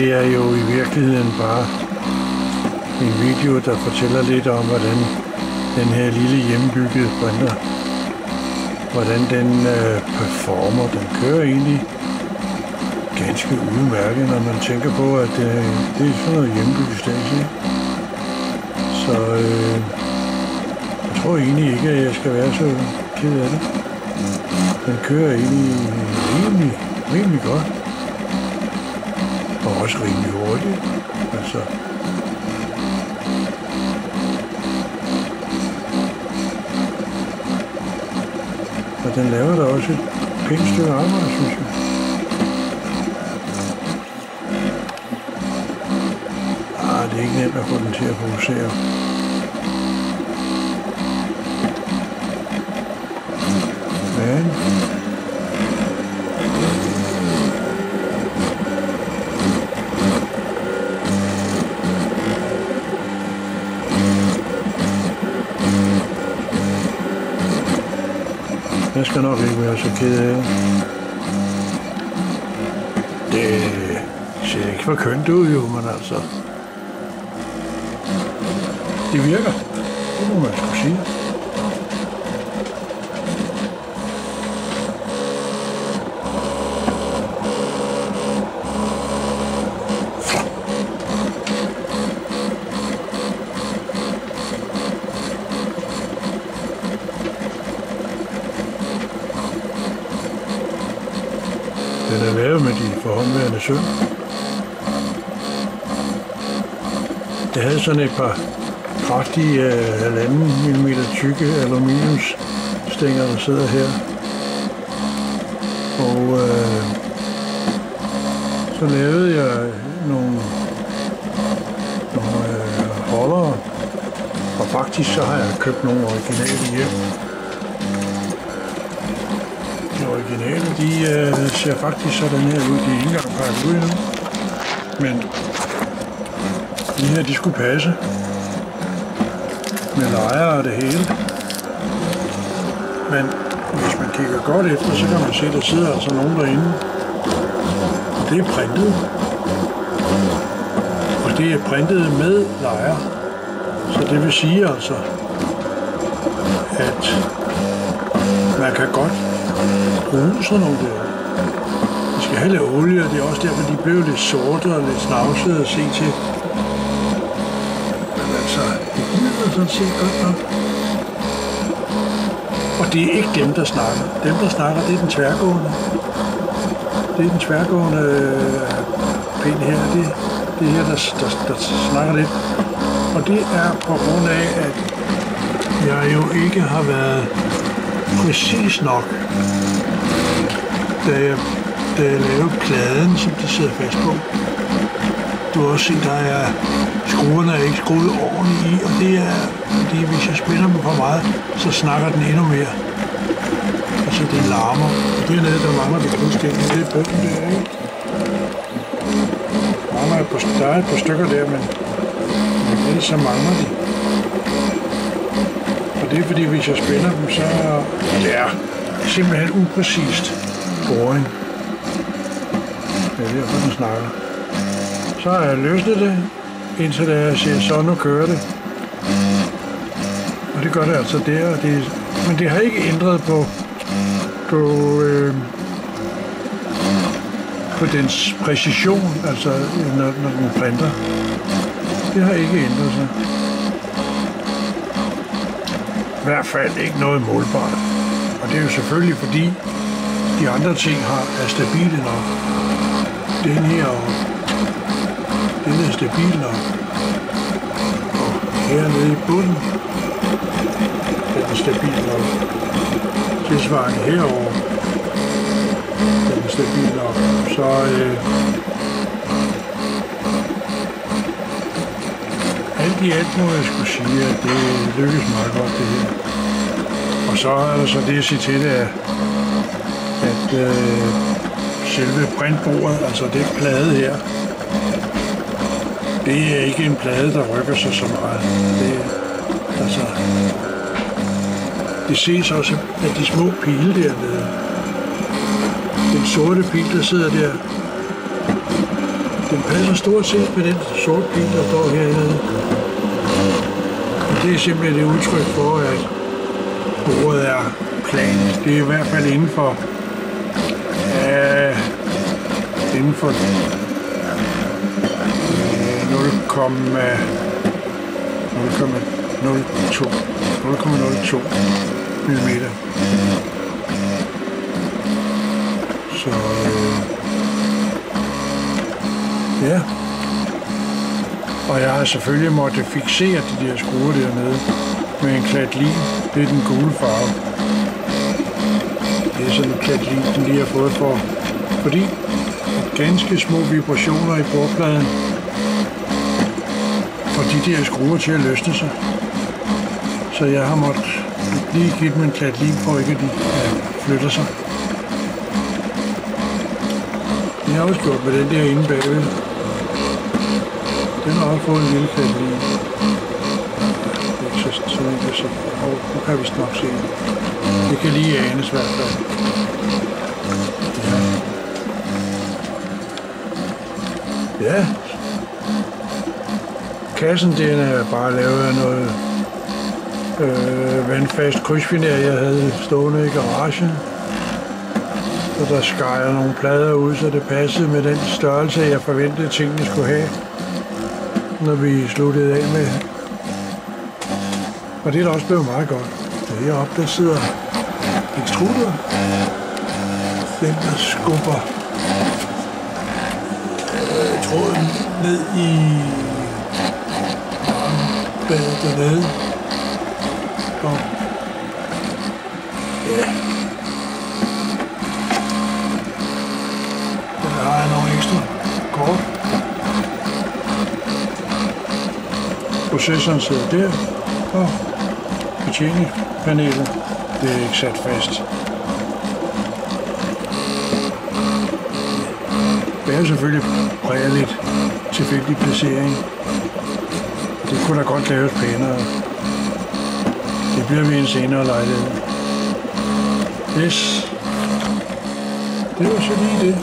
det er jo i virkeligheden bare en video, der fortæller lidt om, hvordan den her lille hjemmebyggede printer, hvordan den performer. Den kører egentlig ganske udmærket, når man tænker på, at det er sådan noget hjemmebygget stage. Så jeg tror egentlig ikke, at jeg skal være så ked af det. Den kører egentlig rimelig godt. Og også rimelig hurtigt. Altså. Og den laver da også et pænt stykke arbejde, synes jeg. Det er ikke nemt at få den til at fokusere. Men jeg skal nok ikke være så ked af det. Det ser ikke for kønt ud jo, men altså det virker. Det må man sgu sige. Den er lavet med de forhåndværende søm. Jeg havde sådan et par kraftige 1,5 mm tykke aluminiumsstænger, der sidder her. Og så lavede jeg nogle holdere, og faktisk så har jeg købt nogle originale hjem. De originale, de ser faktisk sådan her ud. De er ikke engang pakket ud endnu. Men de her, de skulle passe. Med lejre og det hele. Men hvis man kigger godt efter, så kan man se, at der sidder altså nogen derinde. Og det er printet. Og det er printet med lejre. Så det vil sige altså, at man kan godt bruge sådan nogle der. De skal have lidt olie, og det er også derfor, de blev lidt sorte og lidt snavsede at se til. Men altså, det lyder sådan set godt nok. Og det er ikke dem, der snakker. Dem, der snakker, det er den tværgående. Det er den tværgående pind her. Det er her, der snakker lidt. Og det er på grund af, at jeg jo ikke har været præcis nok, da jeg lavede pladen, som det sidder fast på. Du har også set, at skruerne er ikke skruet ordentligt i, og det er, fordi hvis jeg spænder dem for meget, så snakker den endnu mere. Altså det larmer. Og dernede, der mangler vi fuldstændig. Det er bunden der, ikke? Der er et par stykker der, men ellers så mangler de. Og det er fordi, hvis jeg spænder dem, så det er simpelthen upræcist boring. Det er derfor, den snakker. Så har jeg løsnet det, indtil jeg siger, så nu kører det. Og det gør det altså der. Men det har ikke ændret på dens præcision, altså når den printer. Det har ikke ændret sig. I hvert fald ikke noget målbart. Og det er jo selvfølgelig fordi de andre ting er stabile nok. Den her og den er stabil nok. Og hernede i bunden, den er stabil nok. Tilsvarende herovre, den er stabil nok. Så alt i alt må jeg skulle sige, at det lykkes meget godt det her. Og så er der så det at sige til det, at selve printbordet, altså det plade her, det er ikke en plade, der rykker sig så meget. Det ses også af de små pile dernede. Den sorte pil, der sidder der, Den passer stort set med den sorte bil, der står hernede. Og det er simpelthen et udtryk for, at bordet er plant. Det er i hvert fald inden for 0,02 mm. Så ja. Og jeg har selvfølgelig måttet fixere de der skruer dernede med en klat lim. Det er den gule farve. Det er sådan en klat lim, den lige har fået fordi ganske små vibrationer i bordpladen får de der skruer til at løsne sig. Så jeg har måttet lige give dem en klat lim, for ikke at de flytter sig. Det har jeg også gjort med den der inde bagved. Den har også fået en lille klat lim. Det er ikke så nemt at se. Nu kan vi nok se det. Det kan lige anes i hvert fald. Ja. Kassen, den er bare lavet af noget vandfast krydsfiner, jeg havde stående i garagen. Så der skar jeg nogle plader ud, så det passede med den størrelse, jeg forventede tingene skulle have, når vi sluttede af med. Og det er da også blevet meget godt. Heroppe der sidder ekstruder. Den der skubber tråden ned i badet dernede. Og ja. Der har jeg nogle ekstra kort. Processoren sidder der, og betjeningspanelet, det er ikke sat fast. Det er selvfølgelig præget lidt tilfældig placering. Det kunne da godt laves pænere. Det bliver vi en senere lejlighed. Yes. Det var så lige det.